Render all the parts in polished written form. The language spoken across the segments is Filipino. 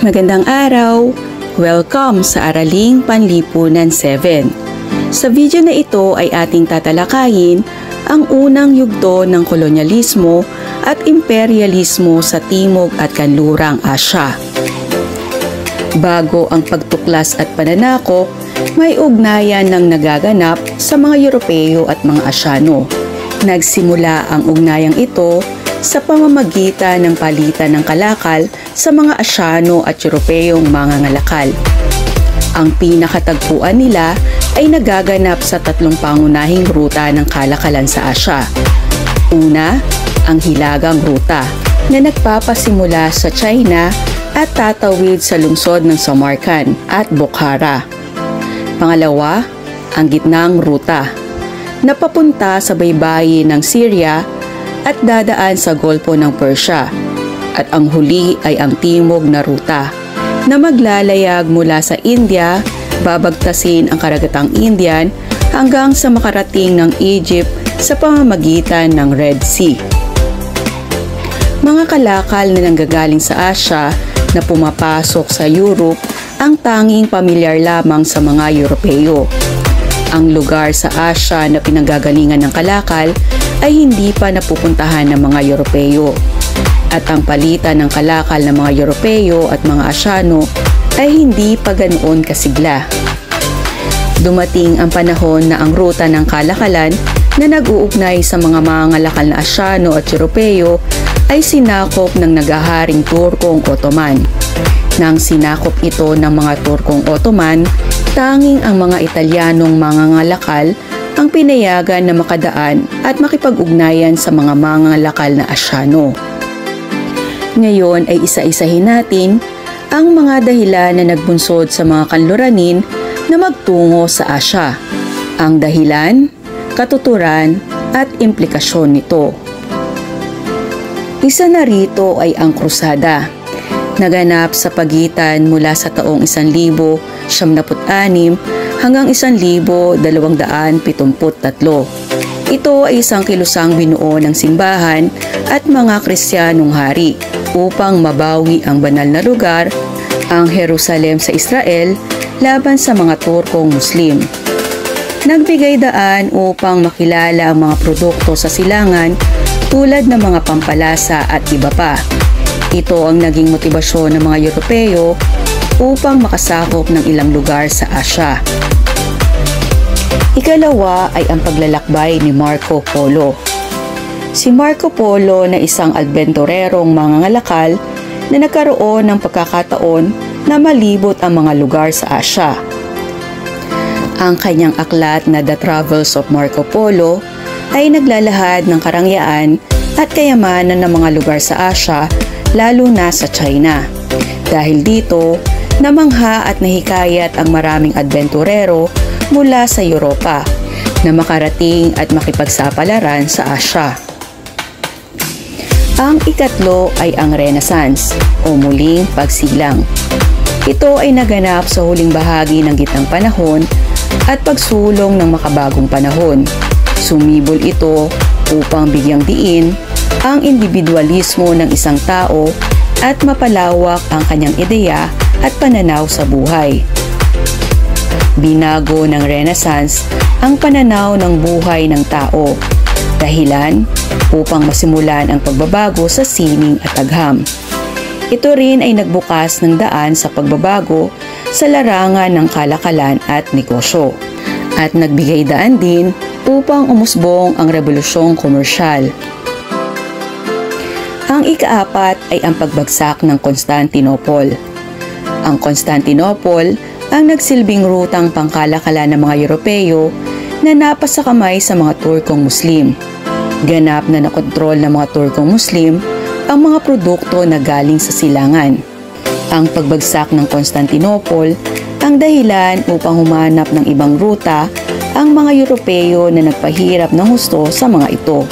Magandang araw! Welcome sa Araling Panlipunan 7. Sa video na ito ay ating tatalakayin ang unang yugto ng kolonyalismo at imperialismo sa Timog at Kanlurang Asya. Bago ang pagtuklas at pananakop, may ugnayan ng nagaganap sa mga Europeo at mga Asyano. Nagsimula ang ugnayang ito sa pamamagitan ng palitan ng kalakal sa mga Asyano at Europeyong mangangalakal. Ang pinakatagpuan nila ay nagaganap sa tatlong pangunahing ruta ng kalakalan sa Asya. Una, ang Hilagang Ruta na nagpapasimula sa China at tatawid sa lungsod ng Samarkand at Bukhara. Pangalawa, ang Gitnang Ruta na papunta sa baybayin ng Syria at dadaan sa Golpo ng Persia. At ang huli ay ang Timog na Ruta na maglalayag mula sa India, babagtasin ang karagatang Indian hanggang sa makarating ng Egypt sa pamamagitan ng Red Sea. Mga kalakal na nanggagaling sa Asya na pumapasok sa Europe ang tanging pamilyar lamang sa mga Europeo. Ang lugar sa Asya na pinanggagalingan ng kalakal ay hindi pa napupuntahan ng mga Europeo. At ang palitan ng kalakal ng mga Europeo at mga Asyano ay hindi pa ganoon kasigla. Dumating ang panahon na ang ruta ng kalakalan na nag-uugnay sa mga mangangalakal na Asyano at Europeo ay sinakop ng nagaharing Turkong Ottoman. Nang sinakop ito ng mga Turkong Ottoman, tanging ang mga Italianong mangangalakal ang pinayagan na makadaan at makipag-ugnayan sa mga mangangalakal na Asyano. Ngayon ay isa-isahin natin ang mga dahilan na nagbunsod sa mga Kanluranin na magtungo sa Asya. Ang dahilan, katuturan at implikasyon nito. Isa na rito ay ang krusada. Naganap sa pagitan mula sa taong 1076 hanggang 1273. Ito ay isang kilusang binuo ng simbahan at mga Kristiyanong hari upang mabawi ang banal na lugar, ang Jerusalem sa Israel, laban sa mga Turkong Muslim. Nagbigay daan upang makilala ang mga produkto sa silangan tulad ng mga pampalasa at iba pa. Ito ang naging motibasyon ng mga Europeo upang makasakop ng ilang lugar sa Asya. Ikalawa ay ang paglalakbay ni Marco Polo. Si Marco Polo na isang adbenturerong mangangalakal na nagkaroon ng pagkakataon na malibot ang mga lugar sa Asya. Ang kanyang aklat na The Travels of Marco Polo ay naglalahad ng karangyaan at kayamanan ng mga lugar sa Asya, lalo na sa China. Dahil dito, namangha at nahikayat ang maraming adbenturero mula sa Europa na makarating at makipagsapalaran sa Asya. Ang ikatlo ay ang Renaissance o muling pagsilang. Ito ay naganap sa huling bahagi ng Gitnang Panahon at pagsulong ng makabagong panahon. Sumibol ito upang bigyang diin ang individualismo ng isang tao at mapalawak ang kanyang ideya at pananaw sa buhay. Binago ng Renaissance ang pananaw ng buhay ng tao, dahilan upang masimulan ang pagbabago sa sining at agham. Ito rin ay nagbukas ng daan sa pagbabago sa larangan ng kalakalan at negosyo, at nagbigay daan din upang umusbong ang rebolusyong komersyal. Ang ikaapat ay ang pagbagsak ng Constantinople. Ang Constantinople ang nagsilbing rutang pangkalakalan ng mga Europeo na napasa kamay sa mga Turkong Muslim. Ganap na nakontrol ng mga Turkong Muslim ang mga produkto na galing sa silangan. Ang pagbagsak ng Constantinople ang dahilan upang humanap ng ibang ruta ang mga Europeo na nagpahirap ng husto sa mga ito.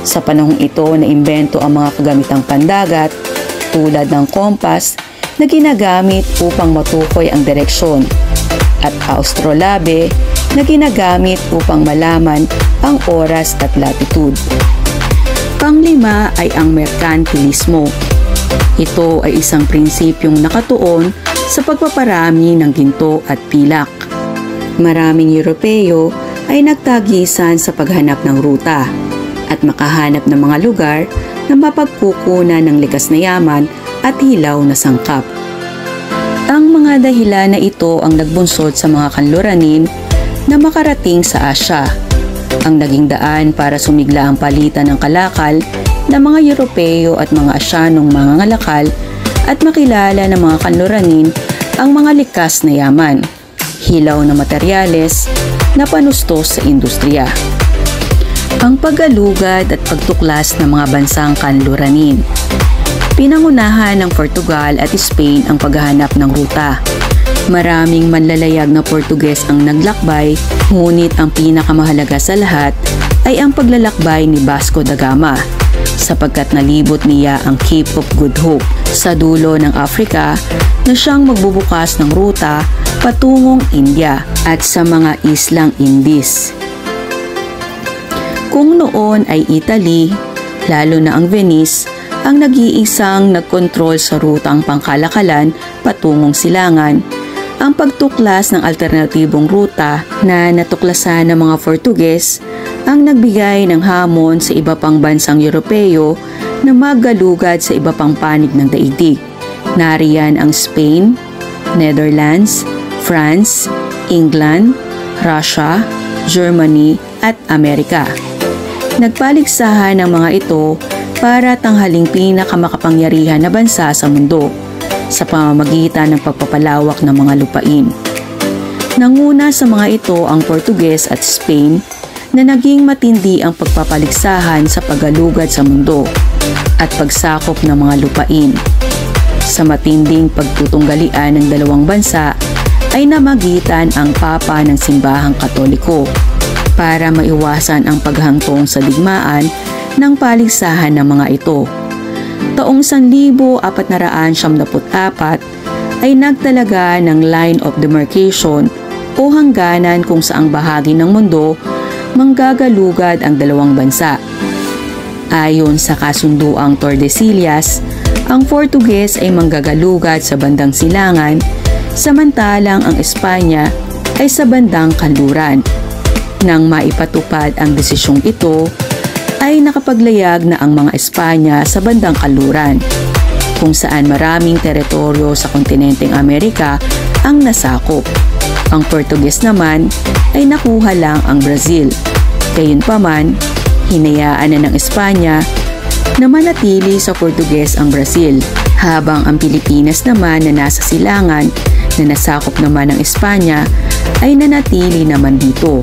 Sa panahong ito naimbento ang mga kagamitang pandagat tulad ng kompas na ginagamit upang matukoy ang direksyon at astrolabe na ginagamit upang malaman ang oras at latitude. Panglima ay ang merkantilismo. Ito ay isang prinsipyong nakatuon sa pagpaparami ng ginto at pilak. Maraming Europeo ay nagtagisan sa paghanap ng ruta at makahanap ng mga lugar na mapagkukunan ng likas na yaman at hilaw na sangkap. Ang mga dahilan na ito ang nagbunsod sa mga kanluranin na makarating sa Asya. Ang naging daan para sumigla ang palitan ng kalakal ng mga Europeo at mga Asyanong mangangalakal at makilala ng mga kanluranin ang mga likas na yaman, hilaw na materyales na panustos sa industriya. Ang paggalugad at pagtuklas ng mga bansang kanluranin. Pinangunahan ng Portugal at Spain ang paghahanap ng ruta. Maraming manlalayag na Portuges ang naglakbay, ngunit ang pinakamahalaga sa lahat ay ang paglalakbay ni Vasco da Gama, sapagkat nalibot niya ang Cape of Good Hope sa dulo ng Africa na siyang magbubukas ng ruta patungong India at sa mga islang Indies. Kung noon ay Italy, lalo na ang Venice, ang nag-iisang nagkontrol sa rutang pangkalakalan patungong silangan, ang pagtuklas ng alternatibong ruta na natuklasan ng mga Portuges ang nagbigay ng hamon sa iba pang bansang Europeo na maggalugad sa iba pang panig ng daigdig. Nariyan ang Spain, Netherlands, France, England, Russia, Germany at Amerika. Nagpaligsahan ng mga ito para tanghaling pinakamakapangyarihan na bansa sa mundo sa pamamagitan ng pagpapalawak ng mga lupain. Nanguna sa mga ito ang Portuges at Spain na naging matindi ang pagpapaligsahan sa paggalugad sa mundo at pagsakop ng mga lupain. Sa matinding pagtutunggalian ng dalawang bansa ay namagitan ang Papa ng Simbahang Katoliko para maiwasan ang paghangtong sa digmaan ng paligsahan ng mga ito. Taong 1474 ay nagtalaga ng line of demarcation o hangganan kung saang bahagi ng mundo manggagalugad ang dalawang bansa. Ayon sa kasunduang Tordesillas, ang Portuges ay manggagalugad sa bandang silangan, samantalang ang Espanya ay sa bandang kanluran. Nang maipatupad ang desisyong ito, ay nakapaglayag na ang mga Espanya sa bandang kanluran, kung saan maraming teritoryo sa kontinenteng Amerika ang nasakop. Ang Portuges naman ay nakuha lang ang Brazil. Gayunpaman, hinayaan na ng Espanya na manatili sa Portuges ang Brazil, habang ang Pilipinas naman na nasa silangan na nasakop naman ng Espanya ay nanatili naman dito.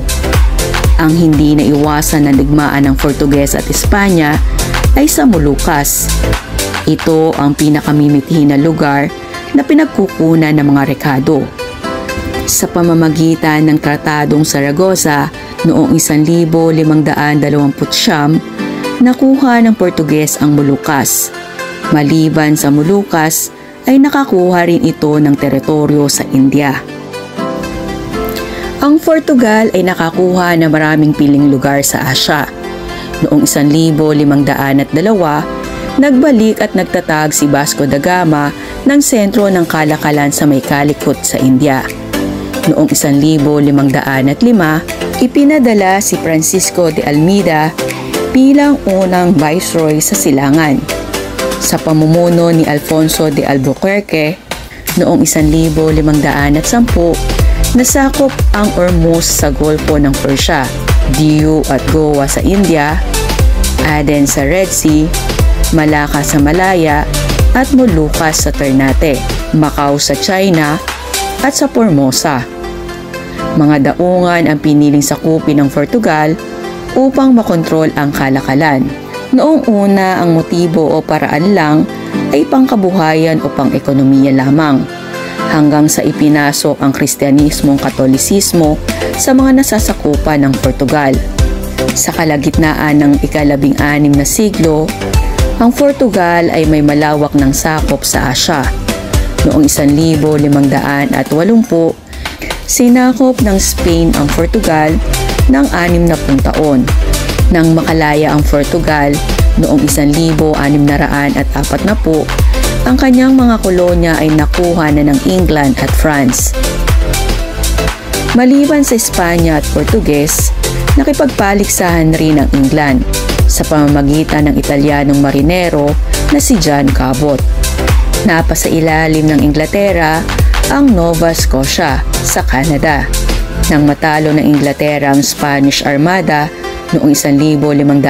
Ang hindi naiwasan na digmaan ng Portuges at Espanya ay sa Molucas. Ito ang pinakamimithi na lugar na pinagkukunan ng mga rekado. Sa pamamagitan ng Tratadong Saragossa noong 1529, nakuha ng Portuges ang Molucas. Maliban sa Molucas, ay nakakuha rin ito ng teritoryo sa India. Ang Portugal ay nakakuha ng maraming piling lugar sa Asya. Noong 1502, nagbalik at nagtatag si Vasco da Gama ng sentro ng kalakalan sa may Calicut sa India. Noong 1505, ipinadala si Francisco de Almeida bilang unang viceroy sa silangan. Sa pamumuno ni Alfonso de Albuquerque, noong 1510, nasakop ang Ormuz sa Golfo ng Persia, Diu at Goa sa India, Aden sa Red Sea, Malacca sa Malaya, at Molucas sa Ternate, Macau sa China, at sa Formosa. Mga daungan ang piniling sakupin ng Portugal upang makontrol ang kalakalan. Noong una, ang motibo o paraan lang ay pangkabuhayan o pang-ekonomiya lamang, hanggang sa ipinasok ang Kristyanismong Katolisismo sa mga nasasakupan ng Portugal. Sa kalagitnaan ng ika-16 na siglo, ang Portugal ay may malawak ng sakop sa Asya. Noong 1580, sinakop ng Spain ang Portugal ng 60 taon. Nang makalaya ang Portugal, Noong 1640, ang kanyang mga kolonya ay nakuha na ng England at France. Maliban sa Espanya at Portuges, nakipagpaligsahan rin ang England sa pamamagitan ng Italianong marinero na si John Cabot. Napasailalim ng Inglaterra ang Nova Scotia sa Canada. Nang matalo ng Inglaterra ang Spanish Armada noong 1588,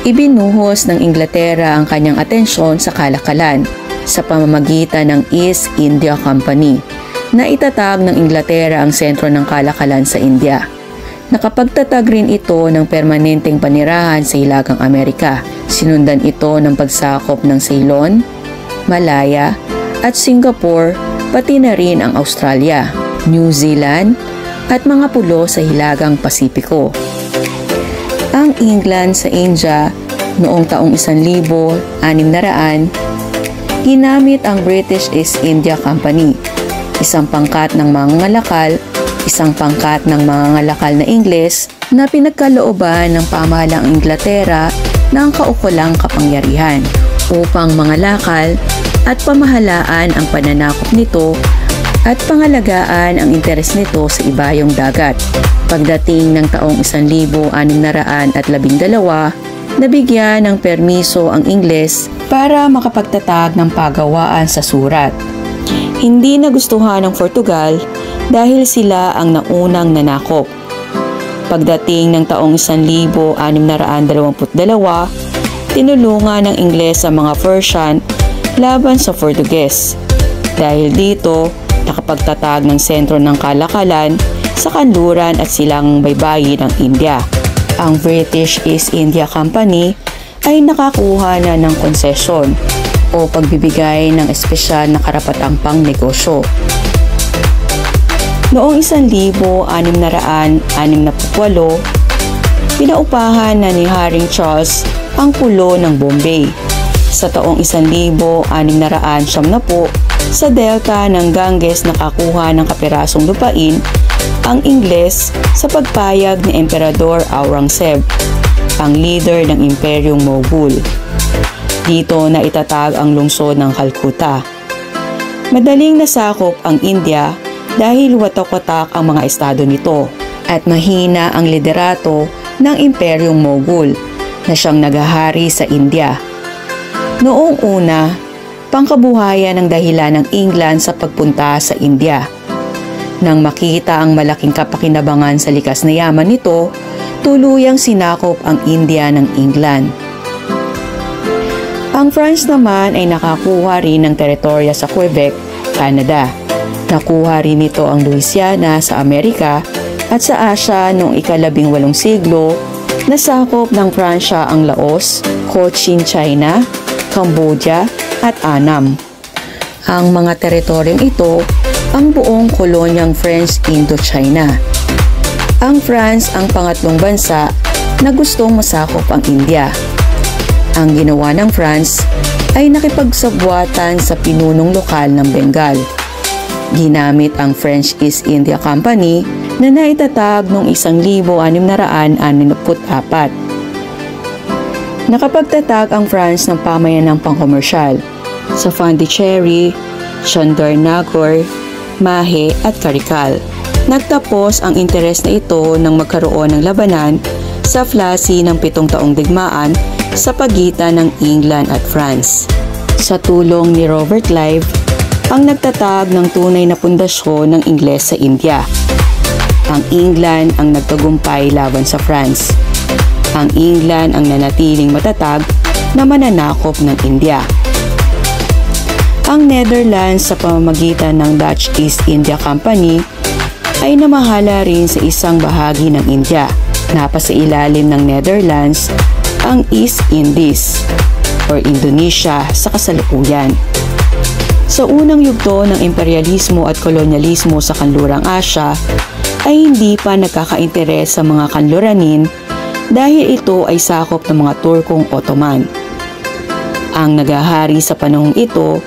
ibinuhos ng Inglaterra ang kanyang atensyon sa kalakalan sa pamamagitan ng East India Company na itatag ng Inglaterra ang sentro ng kalakalan sa India. Nakapagtatag rin ito ng permanenteng panirahan sa Hilagang Amerika. Sinundan ito ng pagsakop ng Ceylon, Malaya at Singapore, pati na rin ang Australia, New Zealand at mga pulo sa Hilagang Pasipiko. Ang England sa India noong taong 1600, ginamit ang British East India Company, isang pangkat ng mangangalakal, isang pangkat ng mangangalakal na Ingles na pinagkalooban ng pamahalang Inglaterra ng kaukulang kapangyarihan upang mangalakal at pamahalaan ang pananakop nito at pangalagaan ang interes nito sa ibayong dagat. Pagdating ng taong 1612, nabigyan ng permiso ang Ingles para makapagtatag ng pagawaan sa surat. Hindi nagustuhan ng Portugal dahil sila ang naunang nanakop. Pagdating ng taong 1622, tinulungan ng Ingles ang mga Persian laban sa Portuges. Dahil dito, nakapagtatag ng sentro ng kalakalan sa kanluran at silangang baybayin ng India. Ang British East India Company ay nakakuha na ng konsesyon o pagbibigay ng espesyal na karapatang pangnegosyo. Noong 1668, pinaupahan na ni Haring Charles ang pulo ng Bombay. Sa taong 1670, sa delta ng Ganges nakakuha ng kapirasong lupain ang Ingles sa pagpayag ni Emperador Aurangzeb, ang leader ng Imperyong Mughal. Dito na itatag ang lungsod ng Calcutta. Madaling nasakop ang India dahil watak-watak ang mga estado nito at mahina ang liderato ng Imperyong Mughal na siyang naghahari sa India. Noong una, pangkabuhayan ang dahilan ng England sa pagpunta sa India. Nang makita ang malaking kapakinabangan sa likas na yaman nito, tuluyang sinakop ang India ng England. Ang France naman ay nakakuha rin ng teritorya sa Quebec, Canada. Nakuha rin nito ang Louisiana sa Amerika at sa Asia noong ika-18 siglo, nasakop ng Pransya ang Laos, Cochin, China, Cambodia at Annam. Ang mga teritoryong ito ang buong kolonyang French Indochina. Ang France ang pangatlong bansa na gustong masakop ang India. Ang ginawa ng France ay nakipagsabwatan sa pinunong lokal ng Bengal. Ginamit ang French East India Company na naitatag noong 1664. Nakapagtatag ang France ng pamayanang pangkomersyal sa Pondicherry, Chandernagor, Mahe at Karikal. Nagtapos ang interes na ito nang magkaroon ng labanan sa Plassey ng 7 taong digmaan sa pagitan ng England at France. Sa tulong ni Robert Clive, ang nagtatag ng tunay na pundasyon ng Ingles sa India. Ang England ang nagtagumpay laban sa France. Ang England ang nanatiling matatag na mananakop ng India. Ang Netherlands sa pamamagitan ng Dutch East India Company ay namahala rin sa isang bahagi ng India. Napasailalim ng Netherlands ang East Indies or Indonesia sa kasalukuyan. Sa unang yugto ng imperialismo at kolonyalismo sa kanlurang Asya ay hindi pa nagkakainteres sa mga kanluranin dahil ito ay sakop ng mga Turkong Ottoman. Ang naghahari sa panahong ito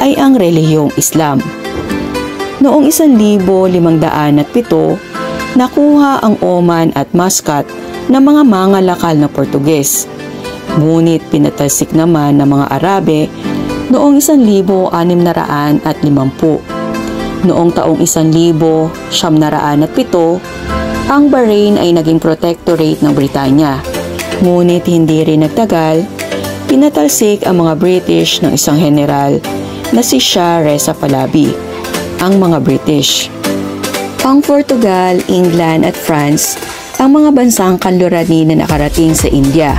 ay ang relihiyong Islam. Noong 1507, nakuha ang Oman at Muscat ng mga mangalakal na Portuges. Ngunit pinatalsik naman ng mga Arabe noong 1650. Noong taong 1907, ang Bahrain ay naging protectorate ng Britanya. Ngunit hindi rin nagtagal, pinatalsik ang mga British ng isang general na si Shah Reza Pahlavi, ang mga British. Ang Portugal, England at France ang mga bansang kanlurani na nakarating sa India.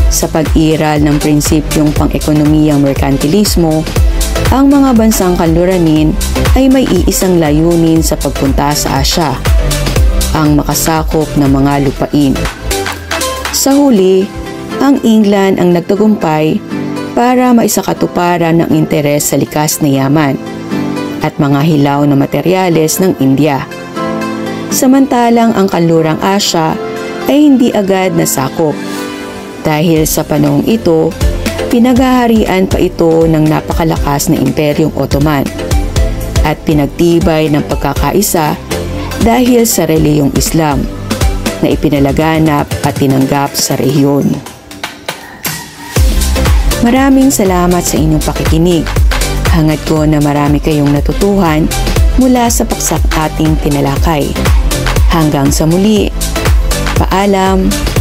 Sa pag-iral ng prinsipyong pang-ekonomiyang merkantilismo, ang mga bansang kanluranin ay may iisang layunin sa pagpunta sa Asya, ang makasakop ng mga lupain. Sa huli, ang England ang nagtagumpay para maisakatuparan ng interes sa likas na yaman at mga hilaw na materyales ng India. Samantalang ang kanlurang Asya ay hindi agad nasakop. Dahil sa panahong ito, pinaghaharian pa ito ng napakalakas na Imperyong Ottoman at pinagtibay ng pagkakaisa dahil sa relihiyong Islam na ipinalaganap at tinanggap sa rehiyon. Maraming salamat sa inyong pakikinig. Hangad ko na marami kayong natutuhan mula sa paksak ating tinalakay. Hanggang sa muli, paalam!